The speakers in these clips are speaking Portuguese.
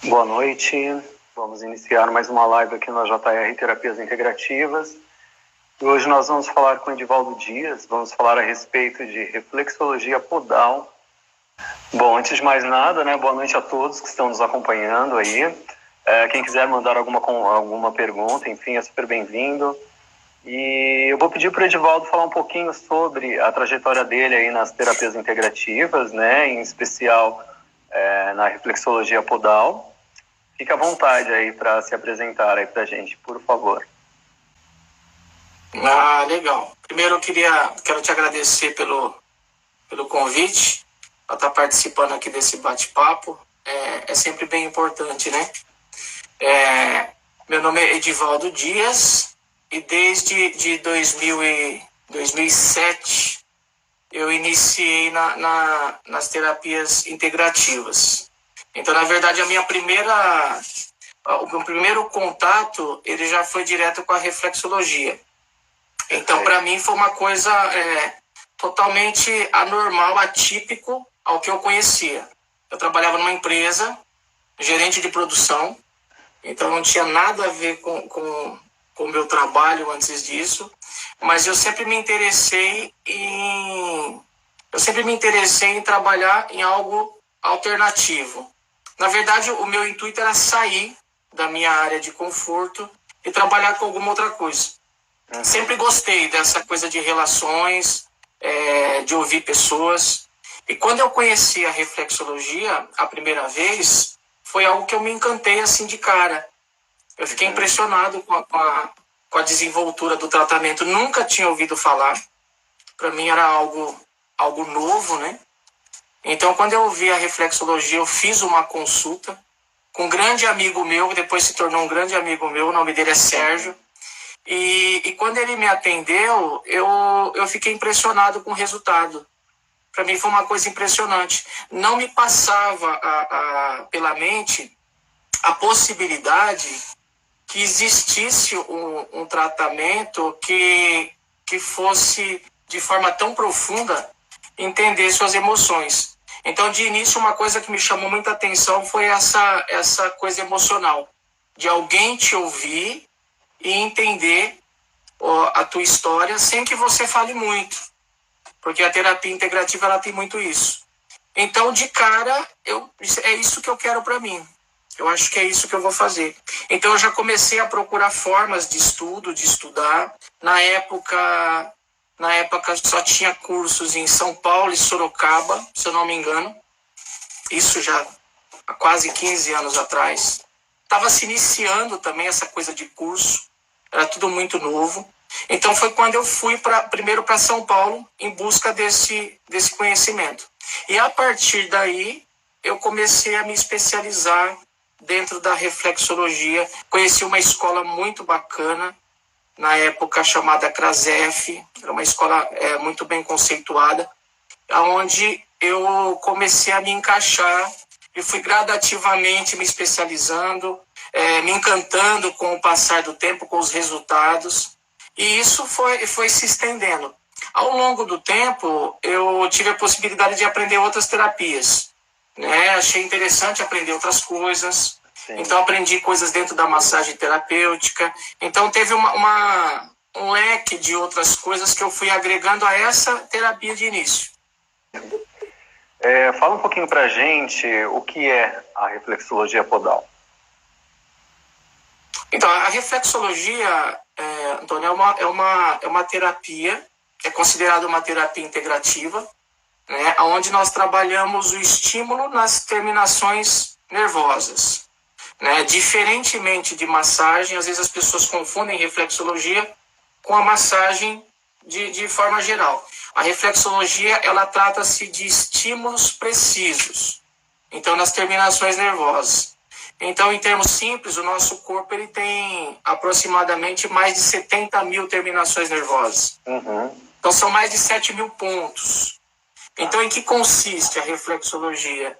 Boa noite, vamos iniciar mais uma live aqui na JR Terapias Integrativas. E hoje nós vamos falar com Edivaldo Dias, vamos falar a respeito de reflexologia podal. Bom, antes de mais nada, boa noite a todos que estão nos acompanhando aí. Quem quiser mandar alguma pergunta, enfim, é super bem-vindo. E eu vou pedir para o Edivaldo falar um pouquinho sobre a trajetória dele aí nas terapias integrativas, em especial na reflexologia podal. Fique à vontade aí para se apresentar aí para a gente, por favor. Legal. Primeiro eu quero te agradecer pelo convite, para estar participando aqui desse bate-papo. É sempre bem importante, né? Meu nome é Edivaldo Dias e desde 2007 eu iniciei nas terapias integrativas. Então, na verdade, o meu primeiro contato, ele já foi direto com a reflexologia. Então, para mim, foi uma coisa totalmente anormal, atípico ao que eu conhecia. Eu trabalhava numa empresa, gerente de produção, então não tinha nada a ver com o meu trabalho antes disso, mas eu sempre me interessei em trabalhar em algo alternativo. Na verdade, o meu intuito era sair da minha área de conforto e trabalhar com alguma outra coisa. Sempre gostei dessa coisa de relações, de ouvir pessoas. E quando eu conheci a reflexologia a primeira vez, foi algo que eu me encantei assim de cara. Eu fiquei impressionado com a desenvoltura do tratamento. Nunca tinha ouvido falar. Para mim era algo novo, né? Então, quando eu vi a reflexologia, eu fiz uma consulta com um grande amigo meu, que depois se tornou um grande amigo meu, o nome dele é Sérgio. E quando ele me atendeu, eu fiquei impressionado com o resultado. Para mim foi uma coisa impressionante. Não me passava pela mente a possibilidade que existisse um tratamento que fosse, de forma tão profunda, entender suas emoções. Então, de início, uma coisa que me chamou muita atenção foi essa coisa emocional, de alguém te ouvir e entender a tua história sem que você fale muito, porque a terapia integrativa ela tem muito isso. Então, de cara, é isso que eu quero para mim. Eu acho que é isso que eu vou fazer. Então, eu já comecei a procurar formas de estudar. Na época só tinha cursos em São Paulo e Sorocaba, se eu não me engano. Isso já há quase 15 anos atrás. Estava se iniciando também essa coisa de curso. Era tudo muito novo. Então foi quando eu fui primeiro para São Paulo em busca desse conhecimento. E a partir daí eu comecei a me especializar dentro da reflexologia. Conheci uma escola muito bacana, na época chamada CRASEF, era uma escola muito bem conceituada, onde eu comecei a me encaixar e fui gradativamente me especializando, me encantando com o passar do tempo, com os resultados, e isso foi se estendendo. Ao longo do tempo, eu tive a possibilidade de aprender outras terapias, achei interessante aprender outras coisas. Sim. Então, aprendi coisas dentro da massagem terapêutica. Então, teve um leque de outras coisas que eu fui agregando a essa terapia de início. Fala um pouquinho pra gente o que é a reflexologia podal. Então, a reflexologia, Antônio, é uma terapia, é considerada uma terapia integrativa, onde nós trabalhamos o estímulo nas terminações nervosas. Diferentemente de massagem, às vezes as pessoas confundem reflexologia com a massagem de forma geral. A reflexologia, ela trata-se de estímulos precisos, então nas terminações nervosas. Então, em termos simples, o nosso corpo ele tem aproximadamente mais de 70 mil terminações nervosas. Então, são mais de 7 mil pontos. Então, em que consiste a reflexologia?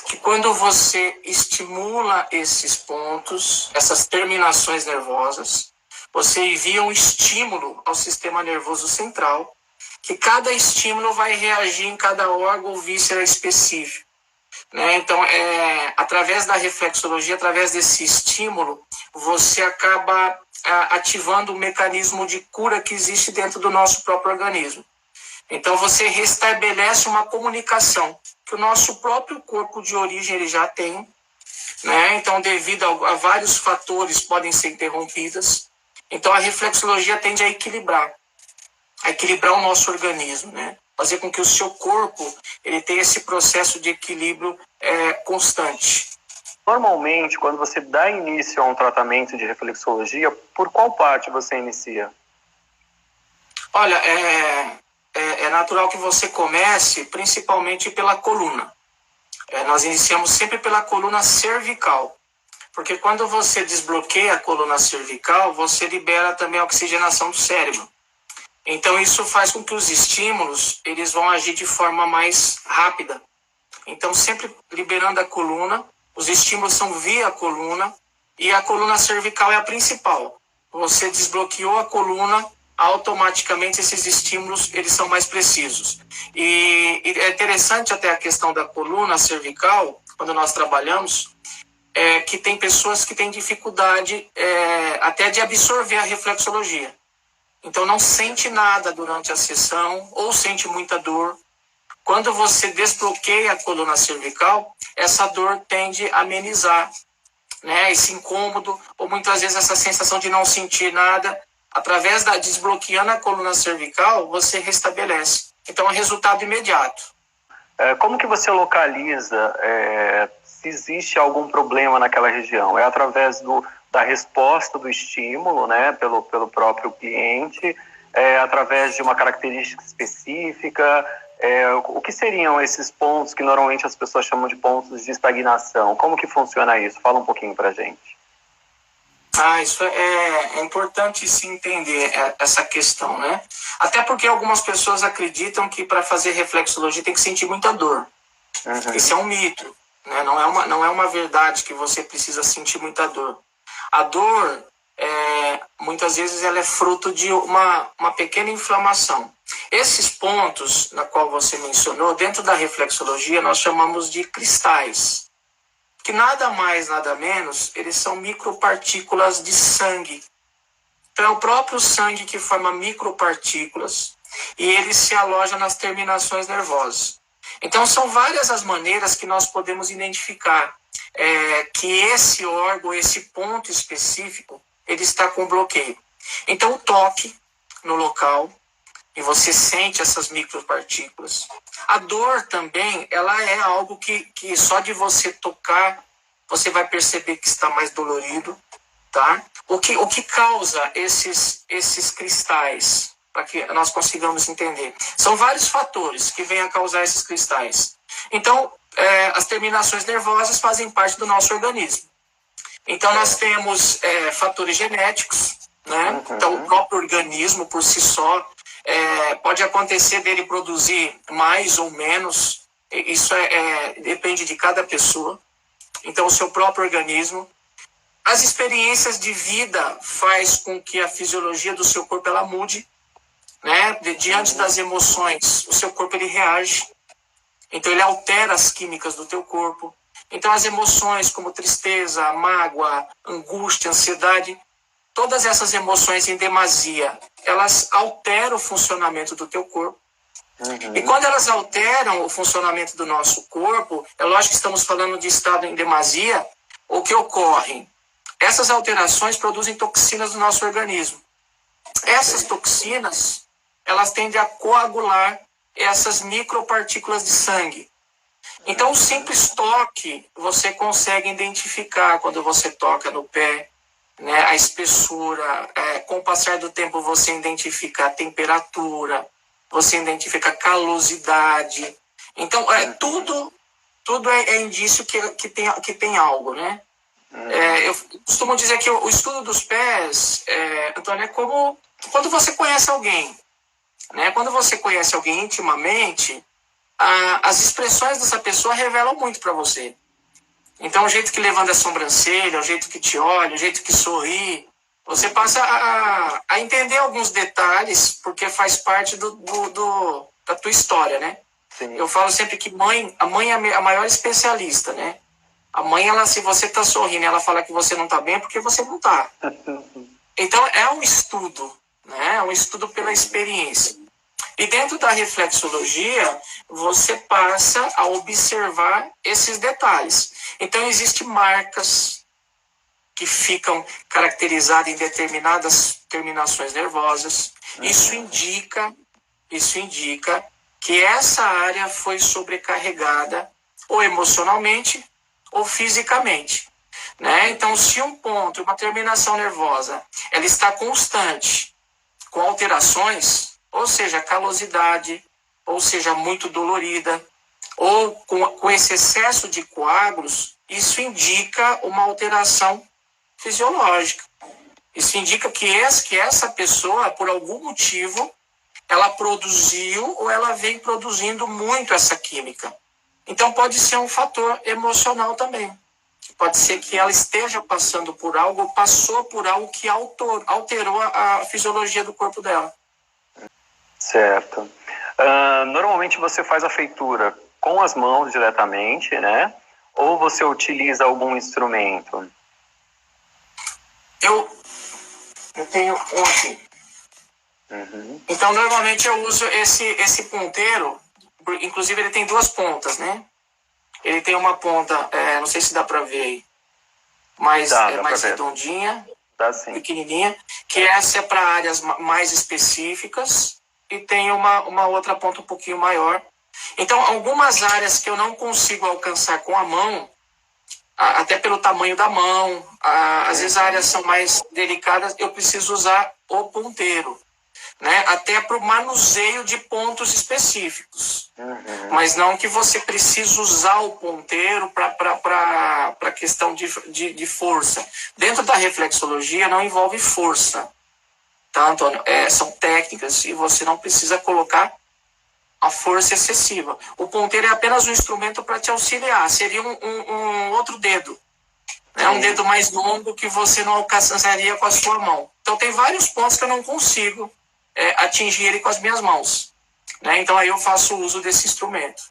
Que quando você estimula esses pontos, essas terminações nervosas, você envia um estímulo ao sistema nervoso central, que cada estímulo vai reagir em cada órgão ou víscera específico. né? Então, através da reflexologia, através desse estímulo, você acaba ativando o mecanismo de cura que existe dentro do nosso próprio organismo. Então, você restabelece uma comunicação que o nosso próprio corpo de origem ele já tem, né? Então, devido a vários fatores, podem ser interrompidas. Então, a reflexologia tende a equilibrar o nosso organismo, né? Fazer com que o seu corpo ele tenha esse processo de equilíbrio constante. Normalmente, quando você dá início a um tratamento de reflexologia, por qual parte você inicia? Olha, é natural que você comece principalmente pela coluna. Nós iniciamos sempre pela coluna cervical, porque quando você desbloqueia a coluna cervical, você libera também a oxigenação do cérebro. Então isso faz com que os estímulos eles vão agir de forma mais rápida. Então sempre liberando a coluna, os estímulos são via coluna e a coluna cervical é a principal. Você desbloqueou a coluna, automaticamente esses estímulos eles são mais precisos. E é interessante até a questão da coluna cervical, quando nós trabalhamos, que tem pessoas que têm dificuldade até de absorver a reflexologia. Então não sente nada durante a sessão ou sente muita dor. Quando você desbloqueia a coluna cervical, essa dor tende a amenizar, né? Esse incômodo ou muitas vezes essa sensação de não sentir nada. Através da desbloqueando a coluna cervical, você restabelece. Então é resultado imediato. Como que você localiza se existe algum problema naquela região? É através da resposta do estímulo, né, pelo próprio cliente, através de uma característica específica? O que seriam esses pontos que normalmente as pessoas chamam de pontos de estagnação? Como que funciona isso? Fala um pouquinho pra gente. Isso é importante se entender essa questão, né? Até porque algumas pessoas acreditam que para fazer reflexologia tem que sentir muita dor. Uhum. Esse é um mito, né? Não é uma verdade que você precisa sentir muita dor. A dor, muitas vezes, ela é fruto de uma pequena inflamação. Esses pontos, na qual você mencionou, dentro da reflexologia, nós chamamos de cristais. Que nada mais, nada menos, eles são micropartículas de sangue. Então é o próprio sangue que forma micropartículas e ele se aloja nas terminações nervosas. Então são várias as maneiras que nós podemos identificar que esse órgão, esse ponto específico, ele está com bloqueio. Então o toque no local, e você sente essas micropartículas. A dor também, ela é algo que só de você tocar, você vai perceber que está mais dolorido, tá? O que causa esses cristais, para que nós consigamos entender? São vários fatores que vêm a causar esses cristais. Então, as terminações nervosas fazem parte do nosso organismo. Então, nós temos fatores genéticos, né? Então, o próprio organismo, por si só, pode acontecer dele produzir mais ou menos, isso depende de cada pessoa. Então, o seu próprio organismo. As experiências de vida faz com que a fisiologia do seu corpo ela mude, né? Diante das emoções, o seu corpo ele reage. Então, ele altera as químicas do teu corpo. Então, as emoções como tristeza, mágoa, angústia, ansiedade, todas essas emoções em demasia, elas alteram o funcionamento do teu corpo. Uhum. E quando elas alteram o funcionamento do nosso corpo, é lógico que estamos falando de estado em demasia, o que ocorre? Essas alterações produzem toxinas no nosso organismo. Essas toxinas, elas tendem a coagular essas micropartículas de sangue. Então, o simples toque, você consegue identificar quando você toca no pé, né, a espessura, com o passar do tempo você identifica a temperatura, você identifica a calosidade. Então, tudo é indício que tem algo, né? Eu costumo dizer que o estudo dos pés, Antônio, é como quando você conhece alguém, né? Quando você conhece alguém intimamente, as expressões dessa pessoa revelam muito para você. Então, o jeito que levanta a sobrancelha, o jeito que te olha, o jeito que sorri, você passa a entender alguns detalhes, porque faz parte da tua história, né? Sim. Eu falo sempre que a mãe é a maior especialista, né? A mãe, ela, se você está sorrindo e ela fala que você não está bem, é porque você não está. Então, é um estudo, né? É um estudo pela experiência. E dentro da reflexologia, você passa a observar esses detalhes. Então, existem marcas que ficam caracterizadas em determinadas terminações nervosas. Isso indica que essa área foi sobrecarregada ou emocionalmente ou fisicamente, né? Então, se um ponto, uma terminação nervosa, ela está constante, com alterações, ou seja, calosidade, ou seja, muito dolorida, ou com esse excesso de coágulos, isso indica uma alteração fisiológica. Isso indica que essa pessoa, por algum motivo, ela produziu ou ela vem produzindo muito essa química. Então, pode ser um fator emocional também. Pode ser que ela esteja passando por algo, ou passou por algo que alterou a fisiologia do corpo dela. Certo. Normalmente você faz a feitura com as mãos diretamente, né? Ou você utiliza algum instrumento? Eu tenho um aqui. Uhum. Então, normalmente eu uso esse ponteiro, inclusive ele tem duas pontas, né? Ele tem uma ponta, não sei se dá para ver aí, mas Dá mais pra ver. redondinha, Dá sim. pequenininha, que essa é para áreas mais específicas, e tem uma outra ponta um pouquinho maior. Então, algumas áreas que eu não consigo alcançar com a mão, até pelo tamanho da mão, às vezes áreas são mais delicadas, eu preciso usar o ponteiro, né? Até para o manuseio de pontos específicos. Mas não que você precise usar o ponteiro para questão de força. Dentro da reflexologia não envolve força, tá, Antônio? São técnicas e você não precisa colocar a força excessiva. O ponteiro é apenas um instrumento para te auxiliar. Seria um outro dedo, né? Um dedo mais longo que você não alcançaria com a sua mão. Então tem vários pontos que eu não consigo atingir ele com as minhas mãos, né? Então aí eu faço uso desse instrumento.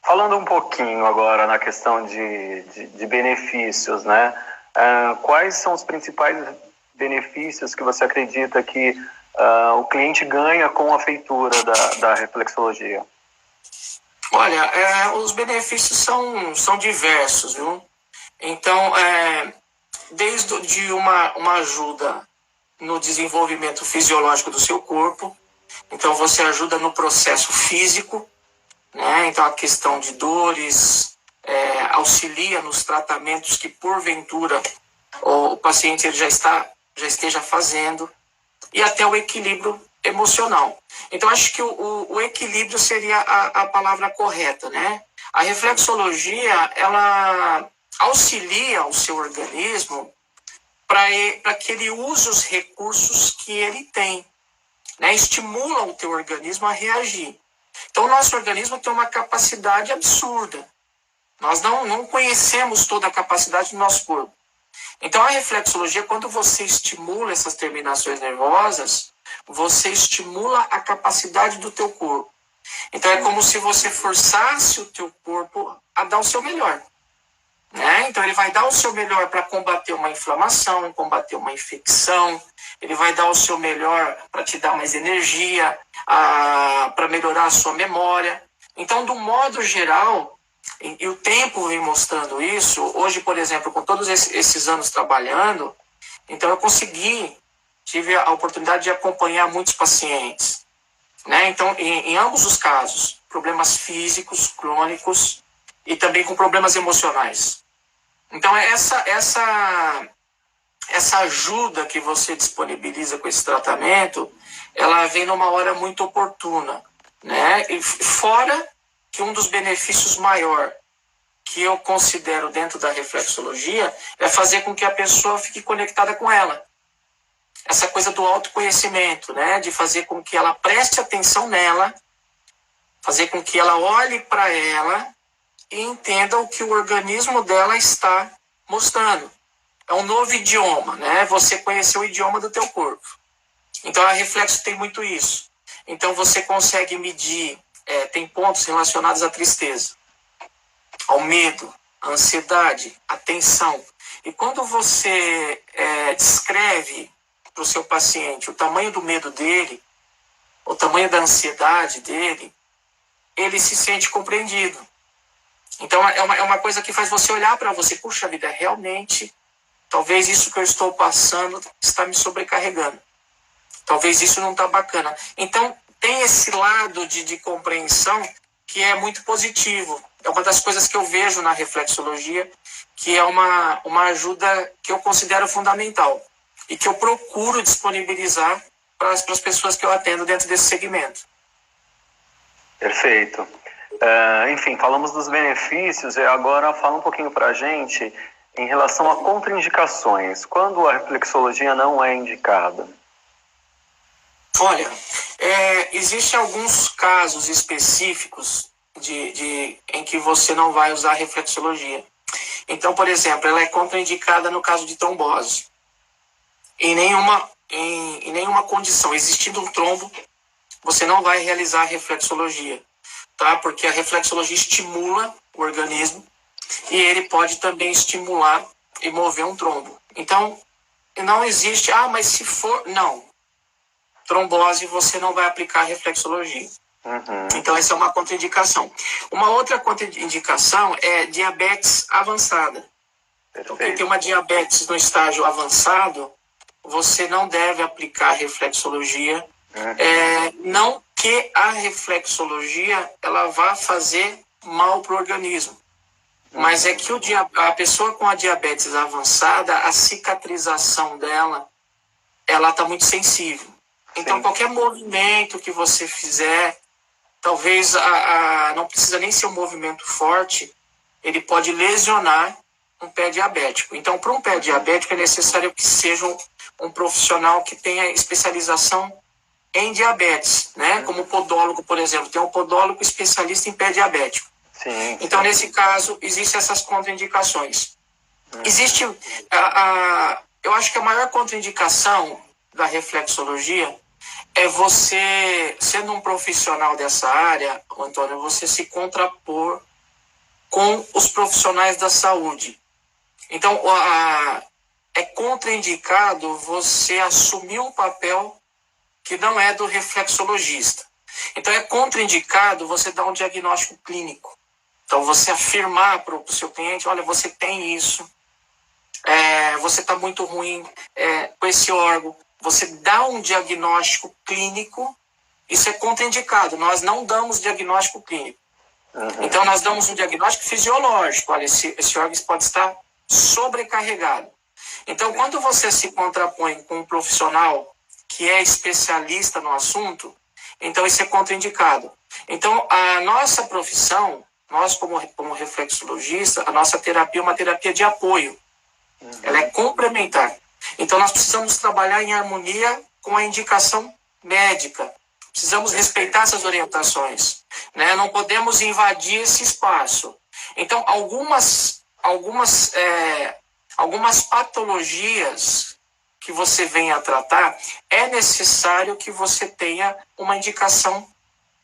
Falando um pouquinho agora na questão de benefícios, né? Quais são os principais benefícios que você acredita que o cliente ganha com a feitura da reflexologia? Olha, os benefícios são diversos, viu? Então, desde uma ajuda no desenvolvimento fisiológico do seu corpo, então você ajuda no processo físico, né? Então a questão de dores, auxilia nos tratamentos que porventura o paciente ele já esteja fazendo, e até o equilíbrio emocional. Então acho que o equilíbrio seria a palavra correta, né? A reflexologia, ela auxilia o seu organismo para que ele use os recursos que ele tem, né? Estimula o teu organismo a reagir. Então, o nosso organismo tem uma capacidade absurda. Nós não conhecemos toda a capacidade do nosso corpo. Então, a reflexologia, quando você estimula essas terminações nervosas, você estimula a capacidade do teu corpo. Então, é como se você forçasse o teu corpo a dar o seu melhor, né? Então, ele vai dar o seu melhor para combater uma inflamação, combater uma infecção. Ele vai dar o seu melhor para te dar mais energia, para melhorar a sua memória. Então, do modo geral, e o tempo vem mostrando isso, hoje, por exemplo, com todos esses anos trabalhando, então eu tive a oportunidade de acompanhar muitos pacientes, né? Então, em ambos os casos, problemas físicos, crônicos, e também com problemas emocionais. Então, essa ajuda que você disponibiliza com esse tratamento, ela vem numa hora muito oportuna, né? E fora que um dos benefícios maior que eu considero dentro da reflexologia é fazer com que a pessoa fique conectada com ela. Essa coisa do autoconhecimento, né? De fazer com que ela preste atenção nela, fazer com que ela olhe para ela e entenda o que o organismo dela está mostrando. É um novo idioma, né? Você conhecer o idioma do teu corpo. Então, a reflexo tem muito isso. Então, você consegue medir tem pontos relacionados à tristeza, ao medo, à ansiedade, à tensão. E quando você descreve para o seu paciente o tamanho do medo dele, o tamanho da ansiedade dele, ele se sente compreendido. Então é uma coisa que faz você olhar para você, puxa vida, realmente, talvez isso que eu estou passando está me sobrecarregando. Talvez isso não está bacana. Então tem esse lado de compreensão que é muito positivo. É uma das coisas que eu vejo na reflexologia, que é uma ajuda que eu considero fundamental e que eu procuro disponibilizar para as pessoas que eu atendo dentro desse segmento. Perfeito. Enfim, falamos dos benefícios e agora fala um pouquinho para a gente em relação a contraindicações. Quando a reflexologia não é indicada? Olha, existem alguns casos específicos em que você não vai usar a reflexologia. Então, por exemplo, ela é contraindicada no caso de trombose. Em nenhuma condição, existindo um trombo, você não vai realizar a reflexologia, tá? Porque a reflexologia estimula o organismo e ele pode também estimular e mover um trombo. Então, não existe, mas se for... Não. Trombose, você não vai aplicar a reflexologia. Uhum. Então, essa é uma contraindicação. Uma outra contraindicação é diabetes avançada. Então, quem tem uma diabetes no estágio avançado, você não deve aplicar a reflexologia. Não que a reflexologia ela vá fazer mal para o organismo. Mas é que a pessoa com a diabetes avançada, a cicatrização dela, ela está muito sensível. Então, Sim. Qualquer movimento que você fizer, talvez não precisa nem ser um movimento forte, ele pode lesionar um pé diabético. Então, para um pé diabético, é necessário que seja um profissional que tenha especialização em diabetes, né? Como podólogo, por exemplo. Tem um podólogo especialista em pé diabético. Sim. Então, nesse caso, existem essas contraindicações. Existe, eu acho que a maior contraindicação da reflexologia é você, sendo um profissional dessa área, Antônio, você se contrapor com os profissionais da saúde. Então, é contraindicado você assumir um papel que não é do reflexologista. Então, é contraindicado você dar um diagnóstico clínico. Então, você afirmar para o seu cliente, olha, você tem isso, você está muito ruim com esse órgão. Você dá um diagnóstico clínico, isso é contraindicado. Nós não damos diagnóstico clínico. Uhum. Então, nós damos um diagnóstico fisiológico. Olha, esse órgão pode estar sobrecarregado. Então, quando você se contrapõe com um profissional que é especialista no assunto, então isso é contraindicado. Então, a nossa profissão, nós como reflexologista, a nossa terapia é uma terapia de apoio. Ela é complementar. Então, nós precisamos trabalhar em harmonia com a indicação médica. Precisamos respeitar essas orientações, né? Não podemos invadir esse espaço. Então, algumas patologias que você venha a tratar, é necessário que você tenha uma indicação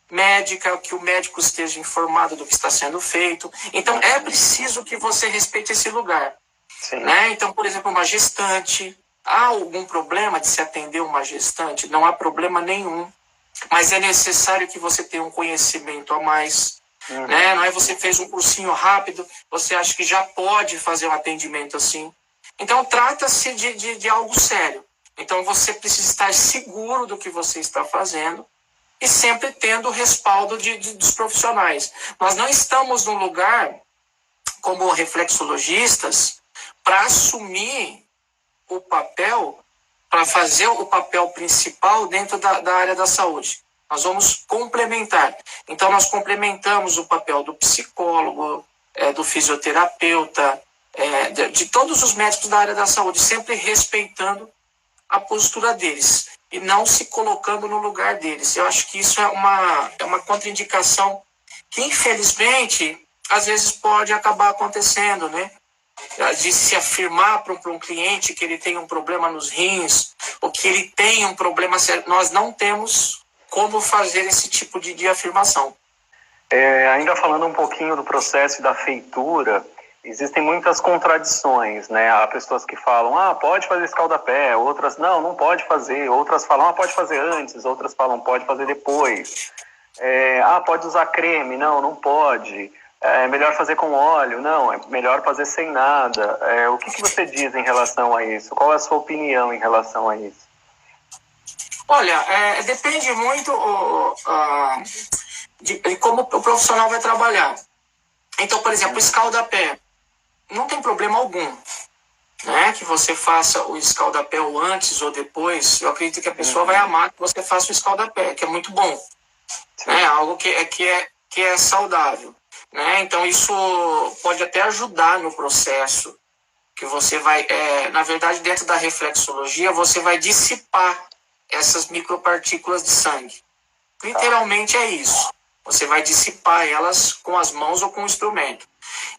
médica, que o médico esteja informado do que está sendo feito. Então, é preciso que você respeite esse lugar. Sim. Né? Então, por exemplo, uma gestante, há algum problema de se atender uma gestante? Não há problema nenhum, mas é necessário que você tenha um conhecimento a mais. Né? Não é você fez um cursinho rápido, você acha que já pode fazer um atendimento assim. Então, trata-se de algo sério. Então, você precisa estar seguro do que você está fazendo e sempre tendo o respaldo dos profissionais. Nós não estamos num lugar, como reflexologistas, para assumir o papel, para fazer o papel principal dentro da área da saúde. Nós vamos complementar. Então, nós complementamos o papel do psicólogo, do fisioterapeuta, de todos os médicos da área da saúde, sempre respeitando a postura deles e não se colocando no lugar deles. Eu acho que isso é uma contraindicação que, infelizmente, às vezes pode acabar acontecendo, né? De se afirmar para um cliente que ele tem um problema nos rins, ou que ele tem um problema sério. Nós não temos como fazer esse tipo de afirmação. Ainda falando um pouquinho do processo da feitura, existem muitas contradições, né? Há pessoas que falam, pode fazer escaldapé, outras, não pode fazer, outras falam, pode fazer antes, outras falam, pode fazer depois. Pode usar creme, não pode. É melhor fazer com óleo, não, é melhor fazer sem nada. O que você diz em relação a isso? Qual é a sua opinião em relação a isso? Olha, depende muito de como o profissional vai trabalhar. Então, por exemplo, escaldapé, não tem problema algum, né? Que você faça o escaldapé ou antes ou depois. Eu acredito que a pessoa vai amar que você faça o escaldapé, que é muito bom, né? Algo que é saudável, né? Então isso pode até ajudar no processo que você vai, na verdade, dentro da reflexologia, você vai dissipar essas micropartículas de sangue. Literalmente é isso. Você vai dissipar elas com as mãos ou com o instrumento.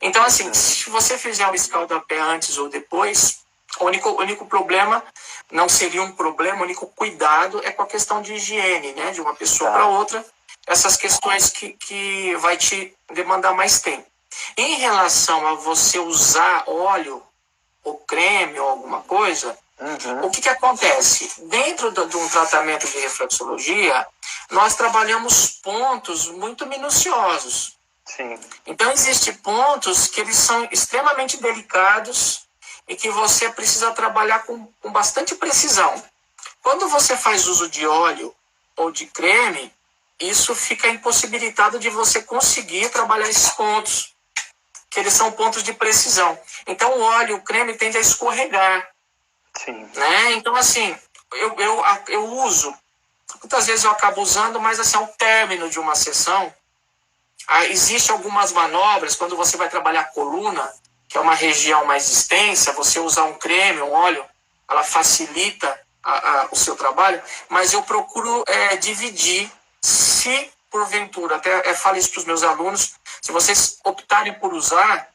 Então, assim, se você fizer um escaldapé antes ou depois, o único problema, não seria um problema, o único cuidado é com a questão de higiene, né? De uma pessoa para outra, essas questões que vai te demandar mais tempo. Em relação a você usar óleo ou creme ou alguma coisa, o que acontece? Dentro de um tratamento de reflexologia, nós trabalhamos pontos muito minuciosos. Sim. Então, existem pontos que eles são extremamente delicados e que você precisa trabalhar com bastante precisão. Quando você faz uso de óleo ou de creme, isso fica impossibilitado de você conseguir trabalhar esses pontos, que eles são pontos de precisão. Então, o óleo e o creme tendem a escorregar. Sim. Né? Então, assim, eu uso, muitas vezes eu acabo usando, mas assim, ao término de uma sessão, existem algumas manobras, quando você vai trabalhar a coluna, que é uma região mais extensa, você usar um creme, um óleo, ela facilita o seu trabalho, mas eu procuro dividir, se porventura, até falo isso para os meus alunos, se vocês optarem por usar,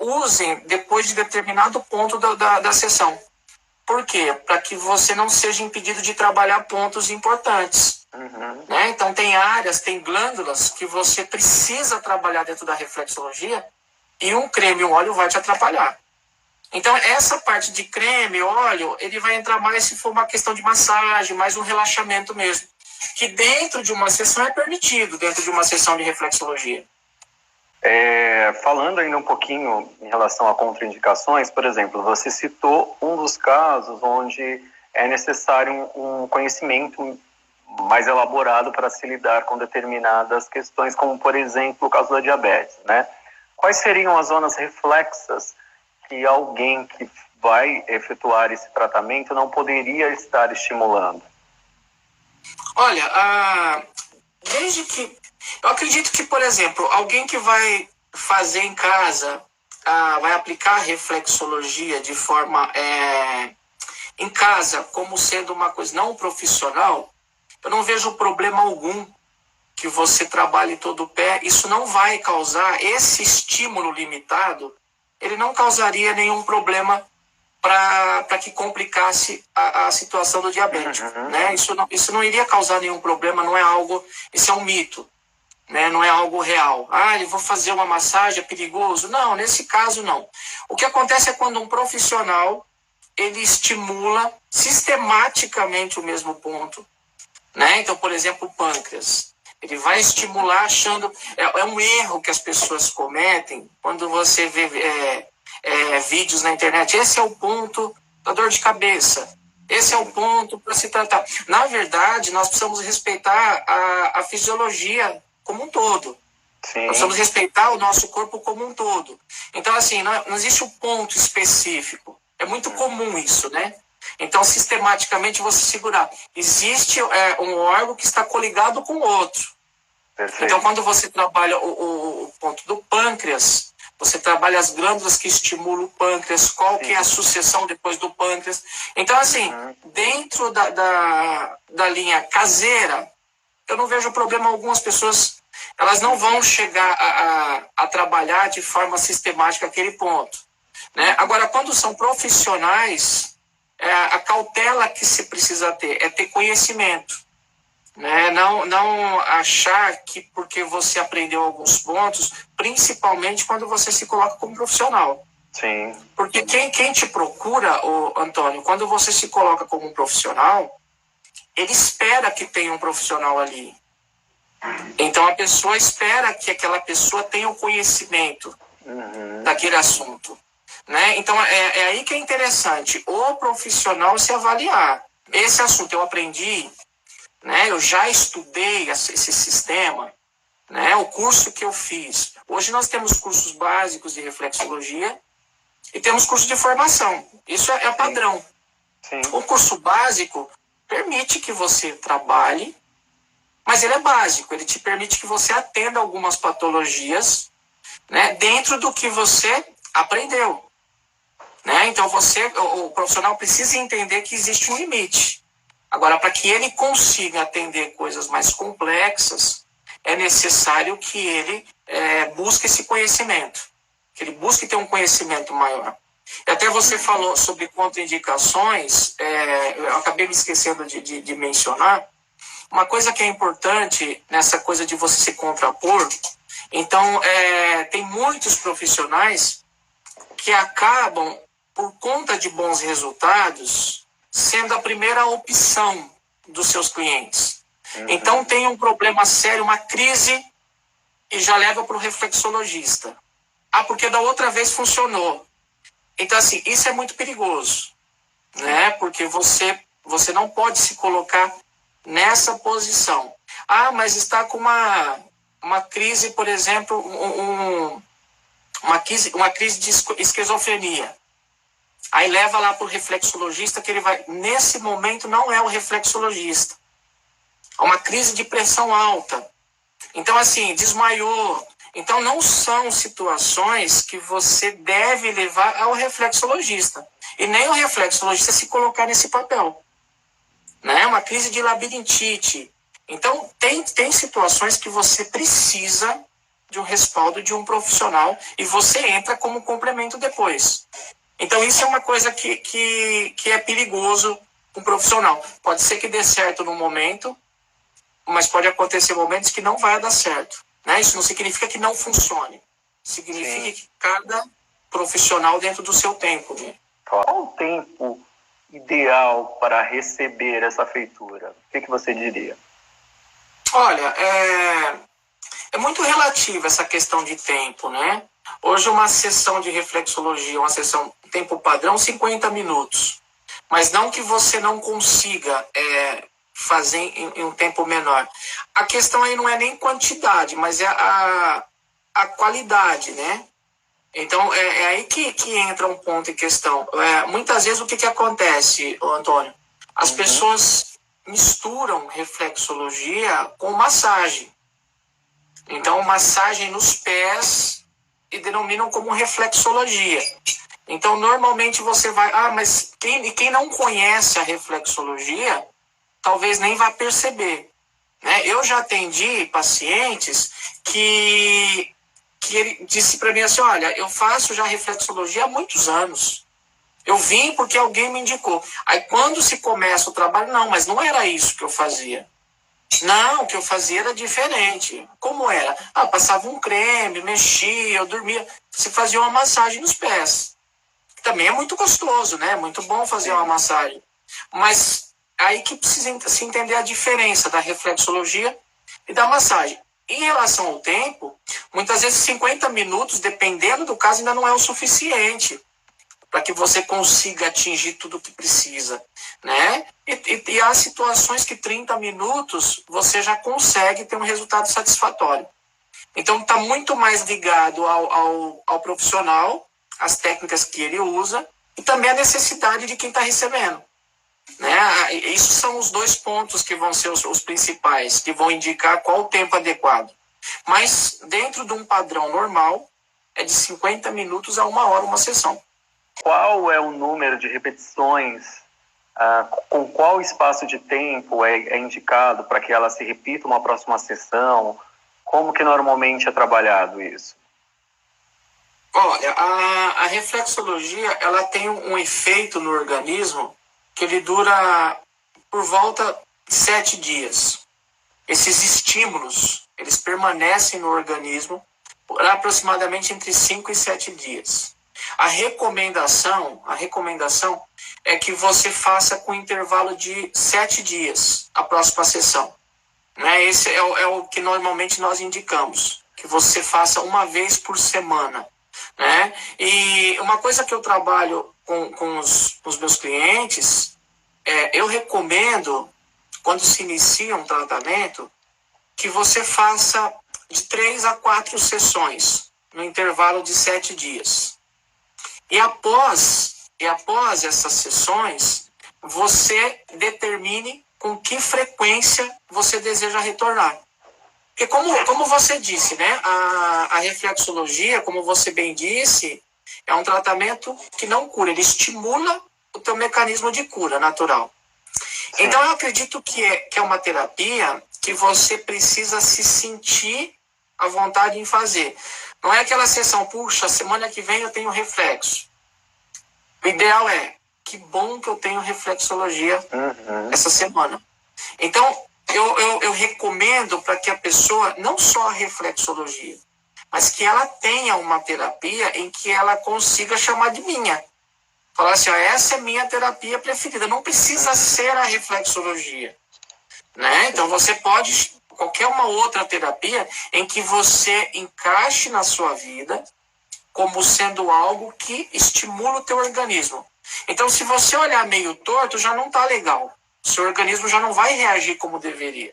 usem depois de determinado ponto da sessão. Por quê? Para que você não seja impedido de trabalhar pontos importantes. Né? Então, tem áreas, tem glândulas que você precisa trabalhar dentro da reflexologia e um creme e um óleo vai te atrapalhar. Então, essa parte de creme, óleo, ele vai entrar mais se for uma questão de massagem, mais um relaxamento mesmo. Que dentro de uma sessão é permitido, dentro de uma sessão de reflexologia. Falando ainda um pouquinho em relação a contraindicações, por exemplo, você citou um dos casos onde é necessário um conhecimento mais elaborado para se lidar com determinadas questões, como, por exemplo, o caso da diabetes, né? Quais seriam as zonas reflexas que alguém que vai efetuar esse tratamento não poderia estar estimulando? Olha, desde que... Eu acredito que, por exemplo, alguém que vai fazer em casa, vai aplicar a reflexologia de forma em casa, como sendo uma coisa não profissional, eu não vejo problema algum que você trabalhe todo o pé. Isso não vai causar, esse estímulo limitado, ele não causaria nenhum problema para que complicasse a situação do diabético. Né? Isso não iria causar nenhum problema, não é algo, isso é um mito. Né? Não é algo real. Eu vou fazer uma massagem, é perigoso? Não, nesse caso não. O que acontece é quando um profissional, ele estimula sistematicamente o mesmo ponto. Né? Então, por exemplo, o pâncreas. Ele vai estimular achando... É um erro que as pessoas cometem quando você vê vídeos na internet. Esse é o ponto da dor de cabeça. Esse é o ponto para se tratar. Na verdade, nós precisamos respeitar a fisiologia como um todo. Sim. Nós precisamos respeitar o nosso corpo como um todo. Então, assim, não existe um ponto específico. É muito comum isso, né? Então, sistematicamente, você segurar. Existe um órgão que está coligado com o outro. Perfeito. Então, quando você trabalha o ponto do pâncreas, você trabalha as glândulas que estimulam o pâncreas, qual que é a sucessão depois do pâncreas. Então, assim, dentro da linha caseira, eu não vejo problema algum. As pessoas, elas não vão chegar a trabalhar de forma sistemática aquele ponto. Né? Agora, quando são profissionais, a cautela que se precisa ter é ter conhecimento. né? Não achar que porque você aprendeu alguns pontos, principalmente quando você se coloca como profissional. Sim. Porque quem te procura, Antônio, quando você se coloca como um profissional, ele espera que tenha um profissional ali. Então a pessoa espera que aquela pessoa tenha o conhecimento daquele assunto, né? Então é aí que é interessante o profissional se avaliar. Esse assunto eu aprendi, né? Eu já estudei esse sistema, né? O curso que eu fiz. Hoje nós temos cursos básicos de reflexologia e temos curso de formação. Isso é padrão. Sim. O curso básico permite que você trabalhe, mas ele é básico. Ele te permite que você atenda algumas patologias, né, dentro do que você aprendeu. Né? Então o profissional precisa entender que existe um limite. Agora, para que ele consiga atender coisas mais complexas, é necessário que ele busque esse conhecimento, que ele busque ter um conhecimento maior. E até você falou sobre contraindicações, eu acabei me esquecendo de mencionar, uma coisa que é importante nessa coisa de você se contrapor. Então, tem muitos profissionais que acabam, por conta de bons resultados, sendo a primeira opção dos seus clientes. Então, tem um problema sério, uma crise, e já leva para o reflexologista. Ah, porque da outra vez funcionou. Então, assim, isso é muito perigoso, né? Porque você não pode se colocar nessa posição. Ah, mas está com uma crise, por exemplo, uma crise de esquizofrenia. Aí leva lá para o reflexologista, que ele vai... Nesse momento não é o reflexologista. É uma crise de pressão alta. Então, assim, desmaiou. Então, não são situações que você deve levar ao reflexologista. E nem o reflexologista se colocar nesse papel. Né? Uma crise de labirintite. Então, tem situações que você precisa de um respaldo de um profissional e você entra como complemento depois. Então, isso é uma coisa que é perigoso com um profissional. Pode ser que dê certo no momento, mas pode acontecer momentos que não vai dar certo. Né? Isso não significa que não funcione. Significa que cada profissional dentro do seu tempo. Né? Qual o tempo ideal para receber essa feitura? O que você diria? Olha, é muito relativa essa questão de tempo, né? Hoje uma sessão de reflexologia, uma sessão tempo padrão, 50 minutos. Mas não que você não consiga fazer em um tempo menor. A questão aí não é nem quantidade, mas é a qualidade, né? Então, é aí que entra um ponto em questão. Muitas vezes, o que acontece, Antônio? As pessoas misturam reflexologia com massagem. Então, massagem nos pés e denominam como reflexologia. Então, normalmente você vai... mas quem não conhece a reflexologia, talvez nem vá perceber. Né? Eu já atendi pacientes que ele disse para mim assim, olha, eu faço já reflexologia há muitos anos. Eu vim porque alguém me indicou. Aí quando se começa o trabalho, não, mas não era isso que eu fazia. Não, o que eu fazia era diferente. Como era? Passava um creme, mexia, eu dormia. Você fazia uma massagem nos pés. Também é muito gostoso, né? Muito bom fazer uma massagem. Mas aí que precisa se entender a diferença da reflexologia e da massagem. Em relação ao tempo, muitas vezes 50 minutos, dependendo do caso, ainda não é o suficiente para que você consiga atingir tudo o que precisa, né? E há situações que 30 minutos você já consegue ter um resultado satisfatório. Então está muito mais ligado ao profissional, as técnicas que ele usa e também a necessidade de quem está recebendo. Né? Isso são os dois pontos que vão ser os principais, que vão indicar qual o tempo adequado. Mas dentro de um padrão normal, é de 50 minutos a 1 hora uma sessão. Qual é o número de repetições, com qual espaço de tempo é indicado para que ela se repita uma próxima sessão? Como que normalmente é trabalhado isso? Olha, a reflexologia ela tem um efeito no organismo que ele dura por volta de 7 dias. esses estímulos, eles permanecem no organismo por aproximadamente entre 5 e 7 dias. A recomendação é que você faça com intervalo de 7 dias a próxima sessão. Né? Esse é o que normalmente nós indicamos, que você faça uma vez por semana. Né? E uma coisa que eu trabalho com os meus clientes, eu recomendo, quando se inicia um tratamento, que você faça de 3 a 4 sessões, no intervalo de 7 dias. E após essas sessões, você determine com que frequência você deseja retornar. Porque como você disse, né, a reflexologia, como você bem disse, é um tratamento que não cura, ele estimula o teu mecanismo de cura natural. Sim. Então eu acredito que é uma terapia que você precisa se sentir à vontade em fazer. Não é aquela sessão, puxa, semana que vem eu tenho reflexo. O ideal é, que bom que eu tenho reflexologia essa semana. Então, eu recomendo para que a pessoa, não só a reflexologia, mas que ela tenha uma terapia em que ela consiga chamar de minha. Falar assim, ó, essa é minha terapia preferida. Não precisa ser a reflexologia. Né? Então, você pode, qualquer uma outra terapia em que você encaixe na sua vida como sendo algo que estimula o teu organismo. Então, se você olhar meio torto, já não está legal. O seu organismo já não vai reagir como deveria.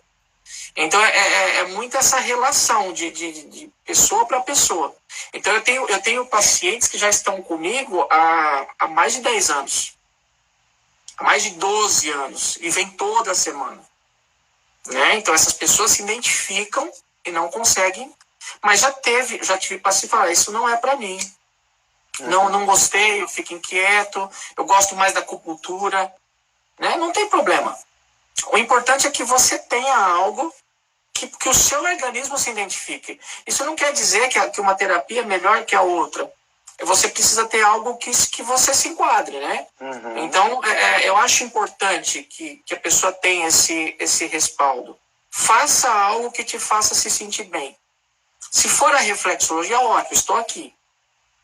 Então, é muito essa relação de pessoa para pessoa. Então, eu tenho pacientes que já estão comigo há mais de 10 anos. Há mais de 12 anos. E vem toda semana. Né? Então, essas pessoas se identificam e não conseguem. Mas já tive paciente falar, isso não é para mim. Não gostei, eu fico inquieto, eu gosto mais da acupuntura. Né? Não tem problema. O importante é que você tenha algo que o seu organismo se identifique. Isso não quer dizer que uma terapia é melhor que a outra. Você precisa ter algo que você se enquadre, né? Então, eu acho importante que a pessoa tenha esse respaldo. Faça algo que te faça se sentir bem. Se for a reflexologia, ótimo, estou aqui.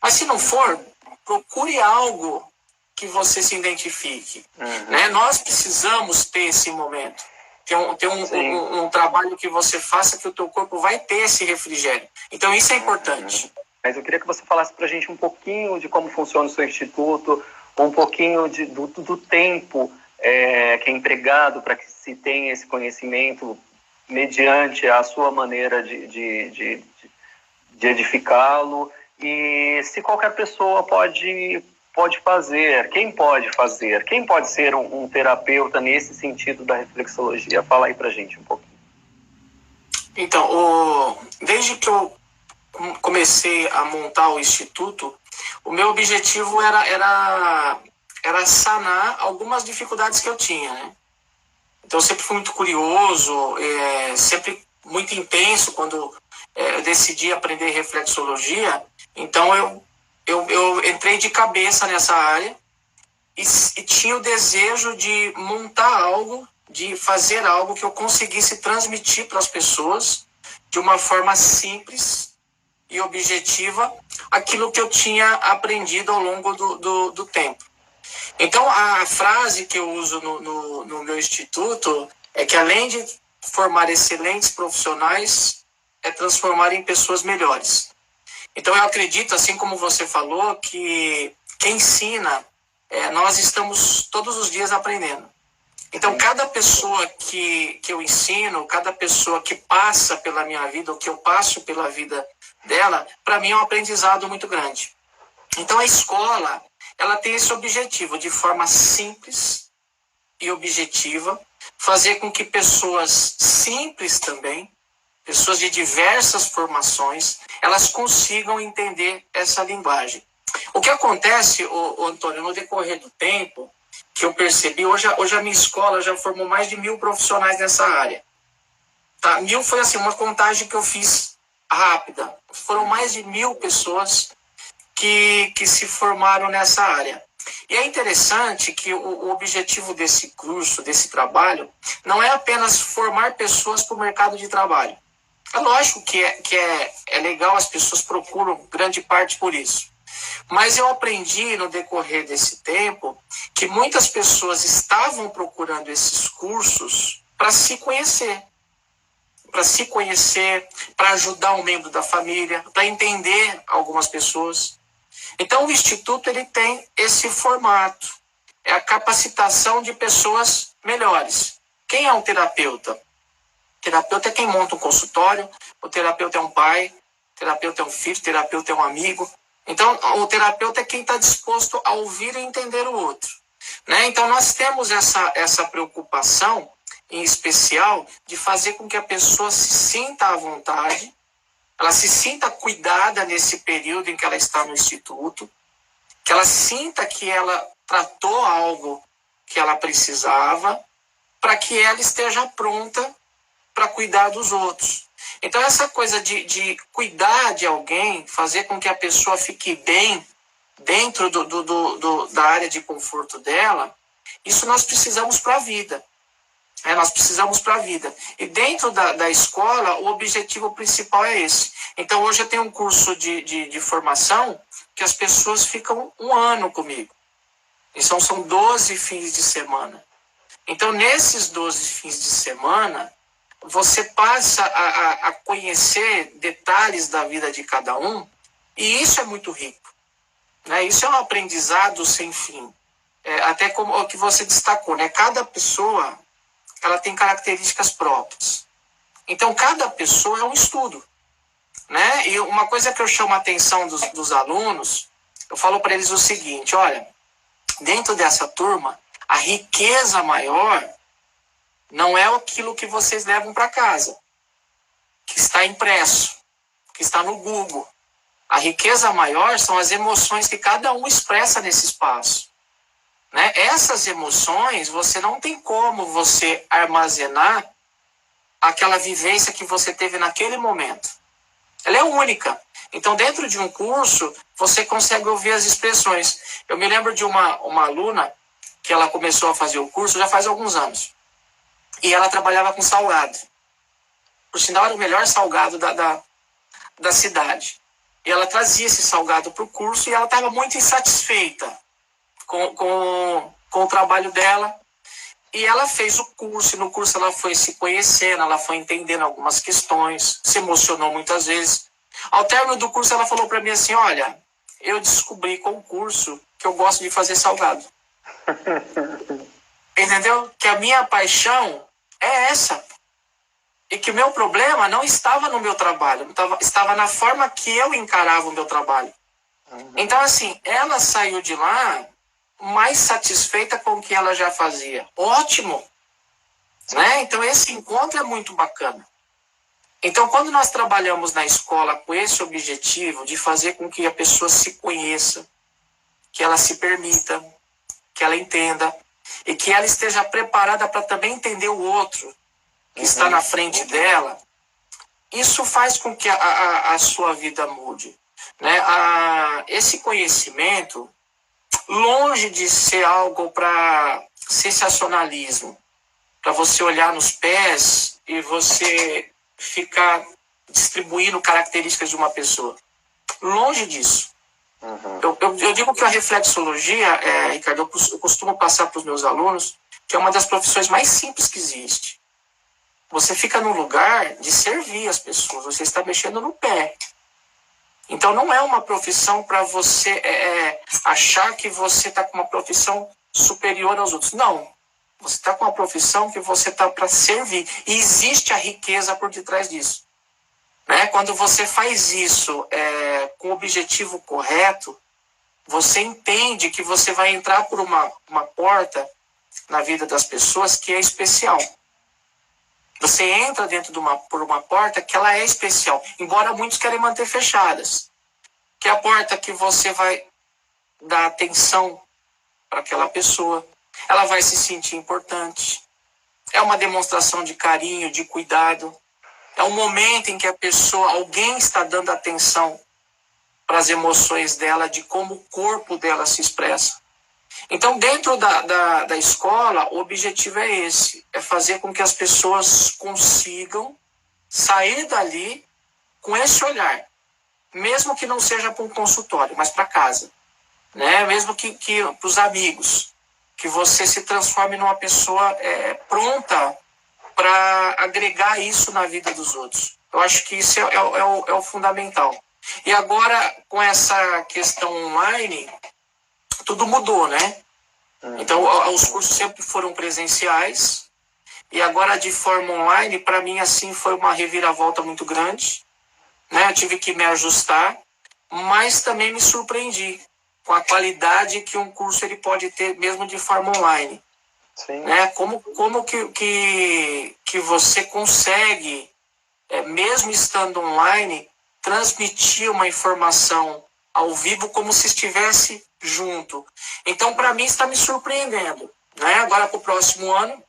Mas se não for, procure algo que você se identifique. Né? Nós precisamos ter esse momento. Ter um trabalho que você faça que o teu corpo vai ter esse refrigério. Então isso é importante. Mas eu queria que você falasse para a gente um pouquinho de como funciona o seu instituto, um pouquinho do tempo que é empregado para que se tenha esse conhecimento mediante a sua maneira de edificá-lo, e se qualquer pessoa pode fazer, quem pode fazer, quem pode ser um terapeuta nesse sentido da reflexologia? Fala aí pra gente um pouquinho. Então, desde que eu comecei a montar o instituto, o meu objetivo era sanar algumas dificuldades que eu tinha, né? Então eu sempre fui muito curioso, sempre muito intenso quando eu decidi aprender reflexologia. Então eu entrei de cabeça nessa área e tinha o desejo de montar algo, de fazer algo que eu conseguisse transmitir para as pessoas de uma forma simples e objetiva aquilo que eu tinha aprendido ao longo do tempo. Então, a frase que eu uso no meu instituto é que, além de formar excelentes profissionais, é transformar em pessoas melhores. Então, eu acredito, assim como você falou, que quem ensina, nós estamos todos os dias aprendendo. Então, cada pessoa que eu ensino, cada pessoa que passa pela minha vida, ou que eu passo pela vida dela, para mim é um aprendizado muito grande. Então, a escola, ela tem esse objetivo, de forma simples e objetiva, fazer com que pessoas simples também, pessoas de diversas formações, elas consigam entender essa linguagem. O que acontece, Antônio, no decorrer do tempo, que eu percebi, hoje a minha escola já formou mais de 1.000 profissionais nessa área. Tá? 1.000 foi assim, uma contagem que eu fiz rápida. Foram mais de 1.000 pessoas que se formaram nessa área. E é interessante que o objetivo desse curso, desse trabalho, não é apenas formar pessoas para o mercado de trabalho. É lógico que é legal, as pessoas procuram grande parte por isso. Mas eu aprendi no decorrer desse tempo que muitas pessoas estavam procurando esses cursos para se conhecer. Para ajudar um membro da família, para entender algumas pessoas. Então, o Instituto ele tem esse formato, é a capacitação de pessoas melhores. Quem é um terapeuta? O terapeuta é quem monta um consultório, o terapeuta é um pai, o terapeuta é um filho, o terapeuta é um amigo. Então, o terapeuta é quem está disposto a ouvir e entender o outro. Né? Então, nós temos essa preocupação, em especial, de fazer com que a pessoa se sinta à vontade, ela se sinta cuidada nesse período em que ela está no instituto, que ela sinta que ela tratou algo que ela precisava, para que ela esteja pronta para cuidar dos outros. Então, essa coisa de cuidar de alguém, fazer com que a pessoa fique bem dentro da área de conforto dela, isso nós precisamos para a vida. Nós precisamos para a vida. E dentro da escola, o objetivo principal é esse. Então, hoje eu tenho um curso de formação que as pessoas ficam um ano comigo. Então, são 12 fins de semana. Então, nesses 12 fins de semana, você passa a conhecer detalhes da vida de cada um, e isso é muito rico. Né? Isso é um aprendizado sem fim. Até como o que você destacou, né? Cada pessoa ela tem características próprias. Então, cada pessoa é um estudo. Né? E uma coisa que eu chamo a atenção dos alunos, eu falo para eles o seguinte, olha, dentro dessa turma, a riqueza maior não é aquilo que vocês levam para casa, que está impresso, que está no Google. A riqueza maior são as emoções que cada um expressa nesse espaço. Né? Essas emoções, você não tem como você armazenar aquela vivência que você teve naquele momento. Ela é única. Então, dentro de um curso, você consegue ouvir as expressões. Eu me lembro de uma aluna que ela começou a fazer o curso já faz alguns anos. E ela trabalhava com salgado. Por sinal, era o melhor salgado da cidade. E ela trazia esse salgado para o curso e ela estava muito insatisfeita com o trabalho dela. E ela fez o curso, e no curso ela foi se conhecendo, ela foi entendendo algumas questões, se emocionou muitas vezes. Ao término do curso, ela falou para mim assim, olha, eu descobri com o curso que eu gosto de fazer salgado. Entendeu? Que a minha paixão é essa. E que o meu problema não estava no meu trabalho, estava na forma que eu encarava o meu trabalho. Então, assim, ela saiu de lá mais satisfeita com o que ela já fazia. Ótimo! Né? Então, esse encontro é muito bacana. Então, quando nós trabalhamos na escola com esse objetivo de fazer com que a pessoa se conheça, que ela se permita, que ela entenda, e que ela esteja preparada para também entender o outro que está na frente dela, isso faz com que a sua vida mude. Né? Esse conhecimento, longe de ser algo para sensacionalismo, para você olhar nos pés e você ficar distribuindo características de uma pessoa. Longe disso. Eu digo que a reflexologia, Ricardo, eu costumo passar para os meus alunos, que é uma das profissões mais simples que existe. Você fica no lugar de servir as pessoas, você está mexendo no pé. Então não é uma profissão para você achar que você está com uma profissão superior aos outros. Não. Você está com uma profissão que você está para servir. E existe a riqueza por detrás disso. Né? Quando você faz isso com o objetivo correto, você entende que você vai entrar por uma porta na vida das pessoas que é especial. Você entra por uma porta que ela é especial, embora muitos querem manter fechadas. Que é a porta que você vai dar atenção para aquela pessoa. Ela vai se sentir importante. É uma demonstração de carinho, de cuidado. É um momento em que alguém está dando atenção para as emoções dela, de como o corpo dela se expressa. Então, dentro da escola, o objetivo é esse, é fazer com que as pessoas consigam sair dali com esse olhar, mesmo que não seja para um consultório, mas para casa, né? Mesmo que para os amigos, que você se transforme numa pessoa pronta para agregar isso na vida dos outros. Eu acho que isso é o fundamental. E agora, com essa questão online, tudo mudou, né? Então, os cursos sempre foram presenciais, e agora de forma online, para mim, assim, foi uma reviravolta muito grande, né? Eu tive que me ajustar, mas também me surpreendi com a qualidade que um curso ele pode ter mesmo de forma online. Sim. Né? Como que você consegue, mesmo estando online, transmitir uma informação ao vivo como se estivesse junto. Então, para mim, está me surpreendendo. Né? Agora, para o próximo ano,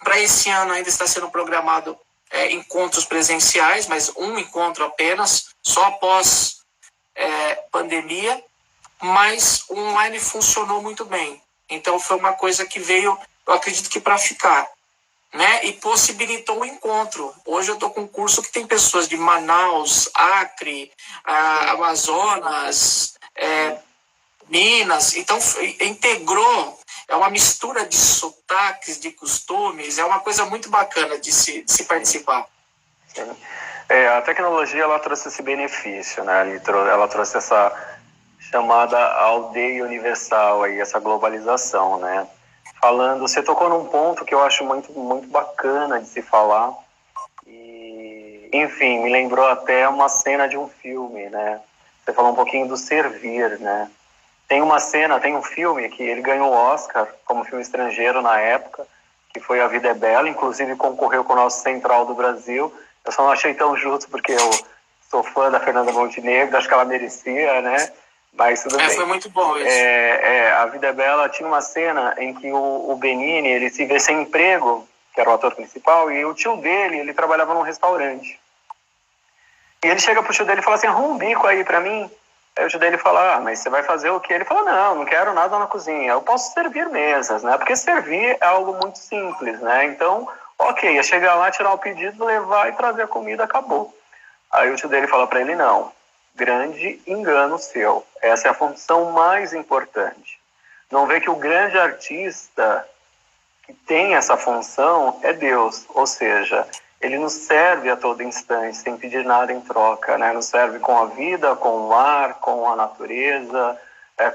para esse ano ainda está sendo programado encontros presenciais, mas um encontro apenas, só após pandemia, mas o online funcionou muito bem. Então, foi uma coisa que veio, eu acredito que para ficar, né? E possibilitou o encontro. Hoje eu estou com um curso que tem pessoas de Manaus, Acre, Amazonas, Minas. Então, integrou, é uma mistura de sotaques, de costumes, é uma coisa muito bacana de se participar. Sim. A tecnologia, ela trouxe esse benefício, né? Ela trouxe essa chamada aldeia universal, aí, essa globalização, né? Você tocou num ponto que eu acho muito, muito bacana de se falar, e, enfim, me lembrou até uma cena de um filme, né? Você falou um pouquinho do servir, né? Tem um filme que ele ganhou o Oscar como filme estrangeiro na época, que foi A Vida é Bela, inclusive concorreu com o nosso Central do Brasil. Eu só não achei tão justo porque eu sou fã da Fernanda Montenegro, acho que ela merecia, né? Mas tudo bem. Foi muito bom isso. A Vida é Bela tinha uma cena em que o Benini, ele se vê sem emprego, que era o ator principal, e o tio dele, ele trabalhava num restaurante. E ele chega pro tio dele e fala assim, arruma um bico aí pra mim. Aí o tio dele fala, mas você vai fazer o quê? Ele fala, não quero nada na cozinha, eu posso servir mesas, né? Porque servir é algo muito simples, né? Então, ok, é chegar lá, tirar o pedido, levar e trazer a comida, acabou. Aí o tio dele fala pra ele, não, grande engano seu. Essa é a função mais importante. Não vê que o grande artista que tem essa função é Deus. Ou seja, ele nos serve a todo instante, sem pedir nada em troca. Né? Nos serve com a vida, com o ar, com a natureza,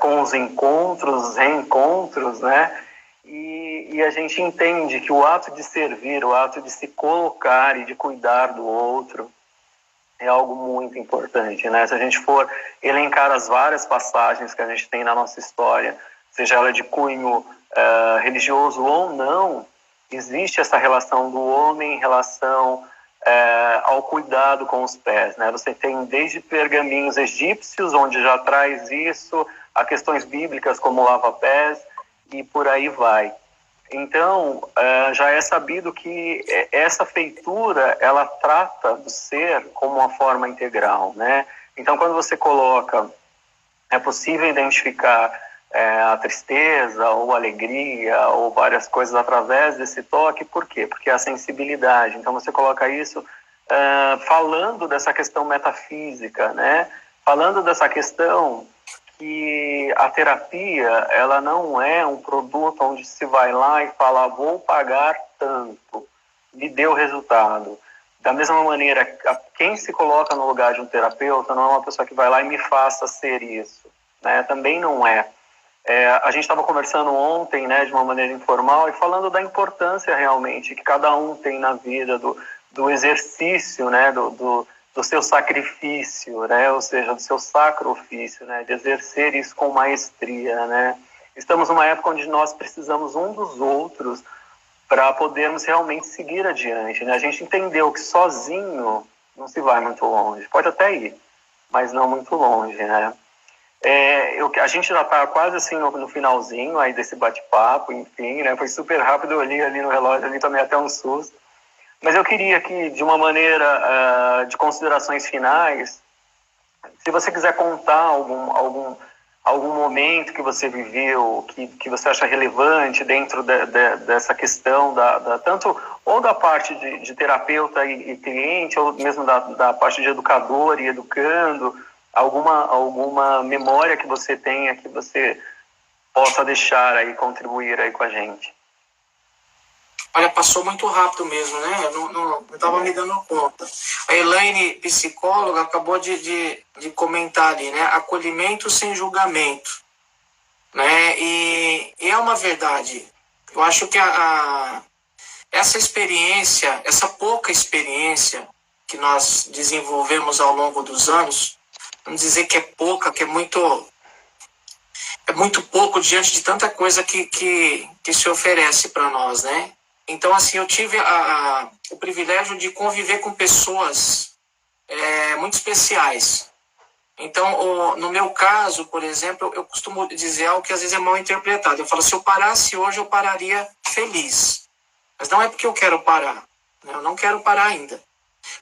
com os encontros, os reencontros, né? E a gente entende que o ato de servir, o ato de se colocar e de cuidar do outro, é algo muito importante, né? Se a gente for elencar as várias passagens que a gente tem na nossa história, seja ela de cunho religioso ou não, existe essa relação do homem em relação ao cuidado com os pés, né? Você tem desde pergaminhos egípcios, onde já traz isso, a questões bíblicas como lava-pés, e por aí vai. Então, já é sabido que essa feitura, ela trata do ser como uma forma integral, né? Então, quando você coloca, é possível identificar a tristeza ou a alegria ou várias coisas através desse toque, por quê? Porque é a sensibilidade. Então, você coloca isso falando dessa questão metafísica, né? Falando dessa questão que a terapia, ela não é um produto onde se vai lá e fala, vou pagar tanto, me deu resultado. Da mesma maneira, quem se coloca no lugar de um terapeuta não é uma pessoa que vai lá e me faça ser isso, né? Também não é. A gente estava conversando ontem, né, de uma maneira informal, e falando da importância realmente que cada um tem na vida, do exercício, né, do seu sacrifício, né? Ou seja, do seu sacro ofício, né? De exercer isso com maestria, né? Estamos numa época onde nós precisamos um dos outros para podermos realmente seguir adiante, né? A gente entendeu que sozinho não se vai muito longe. Pode até ir, mas não muito longe, né? A gente já está quase assim no finalzinho aí desse bate-papo, enfim, né? Foi super rápido, eu olhei ali no relógio, ali tomei até um susto. Mas eu queria que, de uma maneira de considerações finais, se você quiser contar algum momento que você viveu, que você acha relevante dentro dessa questão, tanto ou da parte de terapeuta e cliente, ou mesmo da parte de educador e educando, alguma memória que você tenha que você possa deixar aí, contribuir aí com a gente? Olha, passou muito rápido mesmo, né? Eu não estava me dando conta. A Elaine, psicóloga, acabou de comentar ali, né? Acolhimento sem julgamento, né? E é uma verdade. Eu acho que essa experiência, essa pouca experiência que nós desenvolvemos ao longo dos anos, vamos dizer que é pouca, que é muito pouco diante de tanta coisa que se oferece para nós, né? Então, assim, eu tive o privilégio de conviver com pessoas muito especiais. Então, no meu caso, por exemplo, eu costumo dizer algo que às vezes é mal interpretado. Eu falo, se eu parasse hoje, eu pararia feliz. Mas não é porque eu quero parar, né? Eu não quero parar ainda.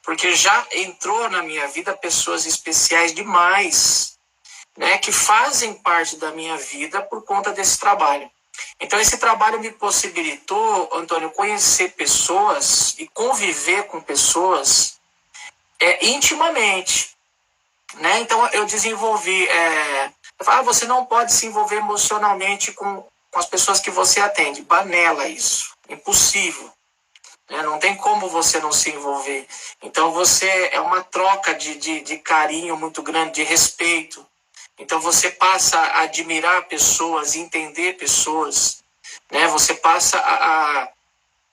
Porque já entrou na minha vida pessoas especiais demais, né, que fazem parte da minha vida por conta desse trabalho. Então, esse trabalho me possibilitou, Antônio, conhecer pessoas e conviver com pessoas intimamente, né? Então, eu desenvolvi... eu falo, você não pode se envolver emocionalmente com as pessoas que você atende. Banela isso. Impossível. Né? Não tem como você não se envolver. Então, você é uma troca de carinho muito grande, de respeito. Então você passa a admirar pessoas, entender pessoas, né? Você passa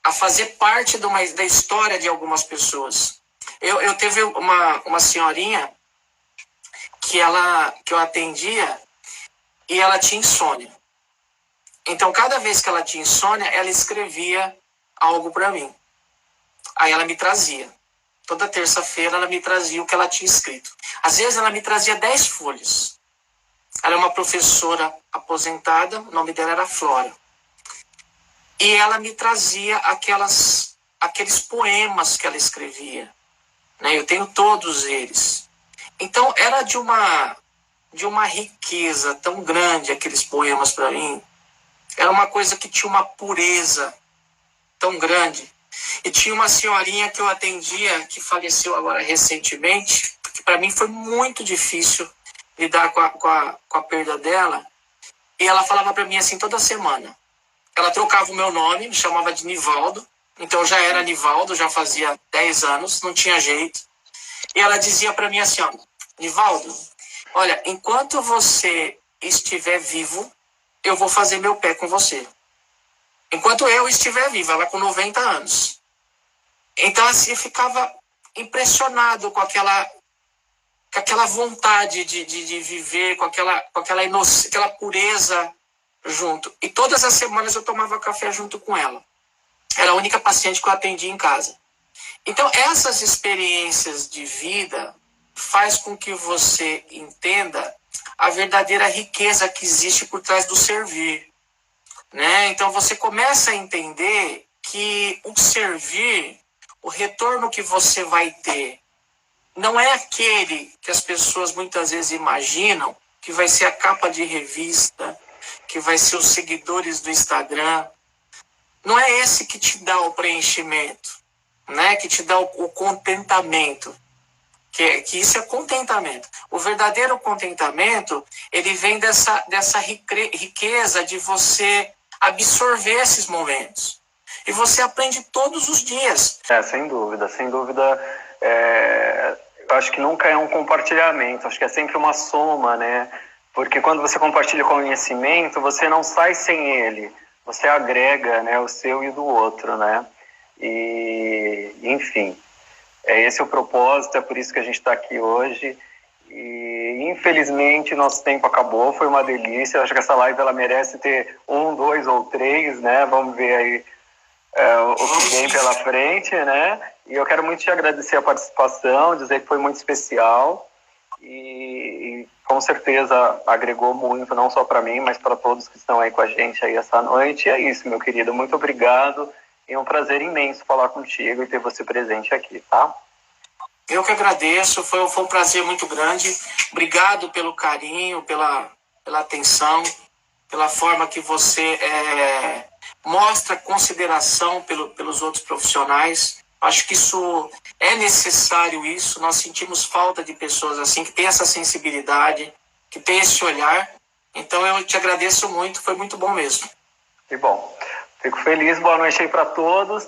a fazer parte da história de algumas pessoas. Eu teve uma senhorinha que eu atendia e ela tinha insônia. Então cada vez que ela tinha insônia, ela escrevia algo para mim. Aí ela me trazia. Toda terça-feira ela me trazia o que ela tinha escrito. Às vezes ela me trazia 10 folhas. Ela é uma professora aposentada, o nome dela era Flora. E ela me trazia aqueles poemas que ela escrevia. Né? Eu tenho todos eles. Então, era de uma riqueza tão grande aqueles poemas para mim. Era uma coisa que tinha uma pureza tão grande. E tinha uma senhorinha que eu atendia, que faleceu agora recentemente, que para mim foi muito difícil lidar com a perda dela, e ela falava para mim assim toda semana. Ela trocava o meu nome, me chamava de Nivaldo, então eu já era Nivaldo, já fazia 10 anos, não tinha jeito. E ela dizia para mim assim, ó, Nivaldo, olha, enquanto você estiver vivo, eu vou fazer meu pé com você. Enquanto eu estiver viva, ela com 90 anos. Então assim, eu ficava impressionado com aquela vontade de viver, com aquela inocência, aquela pureza junto. E todas as semanas eu tomava café junto com ela. Era a única paciente que eu atendia em casa. Então, essas experiências de vida faz com que você entenda a verdadeira riqueza que existe por trás do servir. Né? Então, você começa a entender que o servir, o retorno que você vai ter, não é aquele que as pessoas muitas vezes imaginam, que vai ser a capa de revista, que vai ser os seguidores do Instagram. Não é esse que te dá o preenchimento, né? Que te dá o contentamento. Que isso é contentamento. O verdadeiro contentamento, ele vem dessa riqueza de você absorver esses momentos. E você aprende todos os dias. Sem dúvida, sem dúvida. Eu acho que nunca é um compartilhamento, acho que é sempre uma soma, né? Porque quando você compartilha conhecimento, você não sai sem ele, você agrega, né, o seu e do outro, né? E, enfim, esse é o propósito, é por isso que a gente está aqui hoje. E, infelizmente, nosso tempo acabou, foi uma delícia. Eu acho que essa live ela merece ter 1, 2 ou 3, né? Vamos ver aí o que vem pela frente, né? E eu quero muito te agradecer a participação, dizer que foi muito especial e com certeza agregou muito, não só para mim, mas para todos que estão aí com a gente aí essa noite. E é isso, meu querido, muito obrigado. É um prazer imenso falar contigo e ter você presente aqui, tá? Eu que agradeço, foi um prazer muito grande. Obrigado pelo carinho, pela atenção, pela forma que você mostra consideração pelos outros profissionais. Acho que isso é necessário, isso. Nós sentimos falta de pessoas assim, que têm essa sensibilidade, que têm esse olhar. Então eu te agradeço muito, foi muito bom mesmo. Que bom. Fico feliz, boa noite aí para todos.